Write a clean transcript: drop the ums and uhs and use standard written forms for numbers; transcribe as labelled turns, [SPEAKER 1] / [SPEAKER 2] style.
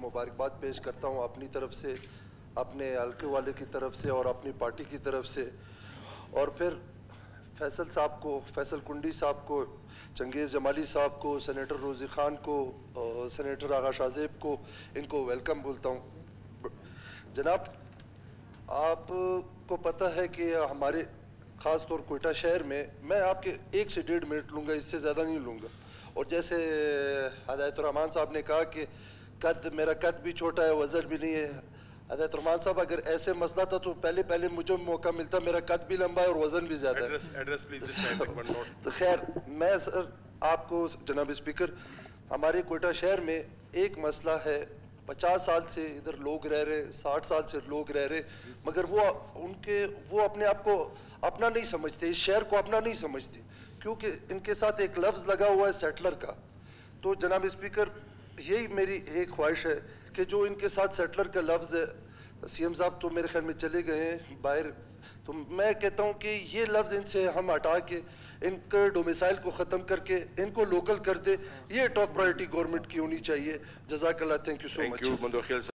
[SPEAKER 1] मुबारकबाद पेश करता हूँ अपनी तरफ से, अपने हल्के वाले की तरफ से और अपनी पार्टी की तरफ से। और फिर फैसल साहब को, फैसल कुंडी साहब को, चंगेज़ जमाली साहब को, सेनेटर रोज़ी ख़ान को, सेनेटर आगा शाहजेब को, इनको वेलकम बोलता हूँ। जनाब, आपको पता है कि हमारे ख़ास तौर कोयटा शहर में, मैं आपके 1 से 1.5 मिनट लूँगा, इससे ज़्यादा नहीं लूँगा। और जैसे हिदायतुर्रहमान साहब ने कहा कि मेरा कद भी छोटा है, वज़न भी नहीं है। हिदायतुर्रहमान साहब, अगर ऐसे मसला था तो पहले मुझे मौका मिलता, मेरा कद भी लंबा है और वज़न भी ज़्यादा है। तो खैर, मैं सर आपको जनाब स्पीकर, हमारे कोयटा शहर में एक मसला है, 50 साल से इधर लोग रह रहे, 60 साल से लोग रह रहे, मगर वो अपने आप को अपना नहीं समझते, इस शहर को अपना नहीं समझते, क्योंकि इनके साथ एक लफ्ज़ लगा हुआ है सेटलर का। तो जनाब स्पीकर, यही मेरी एक ख्वाहिश है कि जो इनके साथ सेटलर का लफ्ज़ है, सीएम साहब तो मेरे ख्याल में चले गए हैं बाहर, तो मैं कहता हूँ कि ये लफ्ज़ इनसे हम हटा के इनके डोमिसाइल को ख़त्म करके इनको लोकल कर दे। ये टॉप प्रायोरिटी गवर्नमेंट की होनी चाहिए। जज़ाकल्लाह, थैंक यू सो मच।